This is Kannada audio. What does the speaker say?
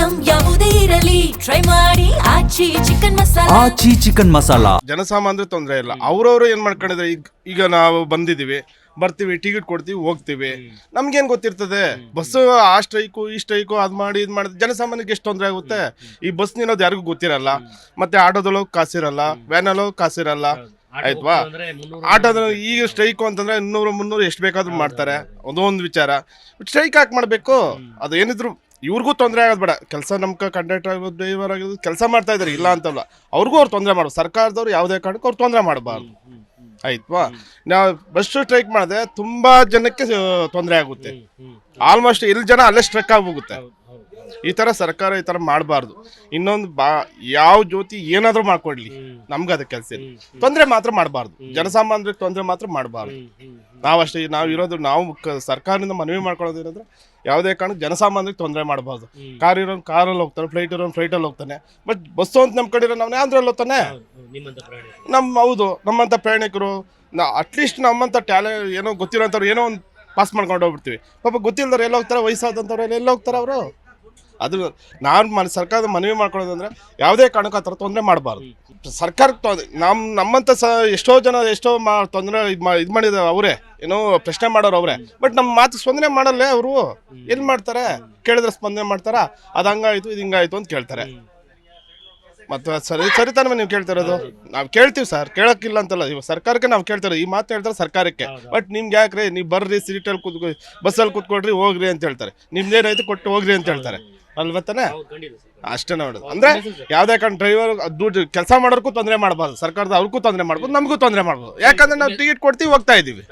ಐಟಂ ಯಾವುದೇ ಇರಲಿ ಟ್ರೈ ಮಾಡಿ ಆಚಿ ಚಿಕನ್ ಮಸಾಲಾ. ಆಚಿ ಚಿಕನ್ ಮಸಾಲಾ. ಜನಸಾಮಾನ್ಯರು ತೊಂದರೆ ಇಲ್ಲ. ಅವ್ರವ್ರು ಏನ್ ಮಾಡ್ಕೊಂಡಿದ್ರೆ ಈಗ ನಾವು ಬಂದಿದೀವಿ, ಬರ್ತೀವಿ, ಟಿಕೆಟ್ ಕೊಡ್ತೀವಿ, ಹೋಗ್ತೀವಿ. ನಮ್ಗೇನ್ ಗೊತ್ತಿರ್ತದೆ ಬಸ್ಸು ಆ ಸ್ಟ್ರೈಕು ಈ ಸ್ಟ್ರೈಕು ಅದ್ ಮಾಡಿ ಇದ್ ಮಾಡಿದ್ರೆ ಜನಸಾಮಾನ್ಯಕ್ಕೆ ಎಷ್ಟು ತೊಂದರೆ ಆಗುತ್ತೆ. ಈ ಬಸ್ ನಿನ್ನೋದು ಯಾರಿಗೂ ಗೊತ್ತಿರಲ್ಲ, ಮತ್ತೆ ಆಟೋದೊಳಗೆ ಕಾಸಿರಲ್ಲ, ವ್ಯಾನಲ್ಲೋಗಿ ಕಾಸಿರಲ್ಲ, ಆಯ್ತವಾ. ಆಟೋದ ಈಗ ಸ್ಟ್ರೈಕು ಅಂತಂದ್ರೆ 200-300 ಎಷ್ಟು ಬೇಕಾದ್ರೂ ಮಾಡ್ತಾರೆ. ಅದೊಂದು ವಿಚಾರ. ಸ್ಟ್ರೈಕ್ ಯಾಕೆ ಮಾಡ್ಬೇಕು? ಅದು ಏನಿದ್ರು ಇವ್ರಿಗೂ ತೊಂದರೆ ಆಗೋದು ಬೇಡ. ಕೆಲಸ ನಮ್ಗೆ ಕಂಡಕ್ಟರ್ ಆಗೋದು, ಡ್ರೈವರ್ ಆಗೋದು ಕೆಲಸ ಮಾಡ್ತಾ ಇದಾರೆ, ಇಲ್ಲ ಅಂತಲ್ಲ. ಅವ್ರಿಗೂ ಅವ್ರು ತೊಂದರೆ ಮಾಡೋದು. ಸರ್ಕಾರದವ್ರು ಯಾವುದೇ ಕಾರಣಕ್ಕೂ ಅವ್ರು ತೊಂದರೆ ಮಾಡಬಾರ್ದು, ಆಯ್ತವಾ. ನಾವು ಬಸ್ ಸ್ಟ್ರೈಕ್ ಮಾಡಿದ್ರೆ ತುಂಬಾ ಜನಕ್ಕೆ ತೊಂದರೆ ಆಗುತ್ತೆ. ಆಲ್ಮೋಸ್ಟ್ ಇಲ್ಲಿ ಜನ ಅಲ್ಲೇ ಸ್ಟ್ರಕ್ ಆಗೋಗುತ್ತೆ. ಈ ತರ ಸರ್ಕಾರ ಈ ತರ ಮಾಡಬಾರ್ದು. ಇನ್ನೊಂದು ಯಾವ ಜ್ಯೋತಿ ಏನಾದ್ರೂ ಮಾಡ್ಕೊಡ್ಲಿ, ನಮ್ಗೆ ಅದಕ್ಕೆ ಕೆಲಸ ಇಲ್ಲ. ತೊಂದರೆ ಮಾತ್ರ ಮಾಡಬಾರ್ದು, ಜನಸಾಮಾನ್ಯರಿಗೆ ತೊಂದರೆ ಮಾತ್ರ ಮಾಡಬಾರ್ದು. ನಾವಷ್ಟೇ ನಾವು ಇರೋದು, ನಾವು ಸರ್ಕಾರದಿಂದ ಮನವಿ ಮಾಡ್ಕೊಳ್ಳೋದೇನಂದ್ರೆ ಯಾವುದೇ ಕಾರಣಕ್ಕೆ ಜನಸಾಮಾನ್ಯರಿಗೆ ತೊಂದರೆ ಮಾಡಬಾರ್ದು. ಕಾರ್ ಇರೋನು ಕಾರಲ್ಲಿ ಹೋಗ್ತಾನೆ, ಫ್ಲೈಟ್ ಇರೋನು ಫ್ಲೈಟಲ್ಲಿ ಹೋಗ್ತಾನೆ. ಬಟ್ ಬಸ್ಸು ಅಂತ ನಮ್ಮ ಕಡೆ ನಾವು ಆಂಧ್ರಲ್ಲಿ ಹೋಗ್ತಾನೆ. ಹೌದು, ನಮ್ಮಂಥ ಪ್ರಯಾಣಿಕರು ಅಟ್ಲೀಸ್ಟ್ ನಮ್ಮಂಥ ಟ್ಯಾಲೆಂಟ್ ಏನೋ ಗೊತ್ತಿರೋಂಥವ್ರು ಏನೋ ಒಂದು ಪಾಸ್ ಮಾಡ್ಕೊಂಡು ಹೋಗ್ಬಿಡ್ತೀವಿ. ಪಾಪ ಗೊತ್ತಿಲ್ಲದವ್ರು ಎಲ್ಲ ಹೋಗ್ತಾರೆ, ವಯಸ್ಸಾದಂಥವ್ರು ಎಲ್ಲ ಹೋಗ್ತಾರೆ ಅವರು. ಅದು ನಾನು ಸರ್ಕಾರದ ಮನವಿ ಮಾಡ್ಕೊಳ್ಳೋದಂದ್ರೆ ಯಾವುದೇ ಕಾರಣಕ್ಕೂ ಆ ಥರ ತೊಂದರೆ ಮಾಡಬಾರ್ದು. ಸರ್ಕಾರಕ್ಕೆ ನಮ್ಮಂಥ ಎಷ್ಟೋ ಜನ ತೊಂದರೆ ಇದು ಮಾಡಿದ್ದಾರೆ ಅವರೇ, ಏನೋ ಪ್ರಶ್ನೆ ಮಾಡೋರು ಅವರೇ. ಬಟ್ ನಮ್ಮ ಮಾತು ಸ್ಪಂದನೆ ಮಾಡಲ್ಲೇ ಅವರು. ಎಲ್ಲಿ ಮಾಡ್ತಾರೆ? ಕೇಳಿದ್ರೆ ಸ್ಪಂದನೆ ಮಾಡ್ತಾರಾ? ಅದು ಹಂಗಾಯ್ತು ಇದು ಹಿಂಗಾಯ್ತು ಅಂತ ಕೇಳ್ತಾರೆ. ಮತ್ತು ಸರಿತಾನೆ ನೀವು ಕೇಳ್ತಿರೋದು. ನಾವು ಕೇಳ್ತೀವಿ ಸರ್, ಕೇಳೋಕ್ಕಿಲ್ಲ ಅಂತಲ್ಲ. ಇವಾಗ ಸರ್ಕಾರಕ್ಕೆ ನಾವು ಕೇಳ್ತಾರೆ, ಈ ಮಾತು ಹೇಳ್ತಾರೆ ಸರ್ಕಾರಕ್ಕೆ. ಬಟ್ ನಿಮ್ಗೆ ಯಾಕ್ರಿ, ನೀವು ಬರ್ರಿ ಸೀಟಲ್ಲಿ ಬಸ್ಸಲ್ಲಿ ಕೂತ್ಕೊಳ್ರಿ, ಹೋಗ್ರಿ ಅಂತ ಹೇಳ್ತಾರೆ. ನಿಮ್ದೇನಾಯ್ತು ಕೊಟ್ಟು ಹೋಗ್ರಿ ಅಂತ ಹೇಳ್ತಾರೆ, ಅಲ್ವಾ ತಾನೆ? ಅಷ್ಟೇ ನೋಡೋದು. ಅಂದ್ರೆ ಯಾವ್ದೇ ಕಾರಣ ಡ್ರೈವರ್ ದುಡ್ಡು ಕೆಲಸ ಮಾಡೋರ್ಗೂ ತೊಂದರೆ ಮಾಡಬಾರ್ದು, ಸರ್ಕಾರದ ಅವ್ರಿಗೂ ತೊಂದರೆ ಮಾಡ್ಬೋದು, ನಮಗೂ ತೊಂದರೆ ಮಾಡ್ಬೋದು. ಯಾಕಂದ್ರೆ ನಾವು ಟಿಕೆಟ್ ಕೊಡ್ತೀವಿ, ಹೋಗ್ತಾ ಇದೀವಿ.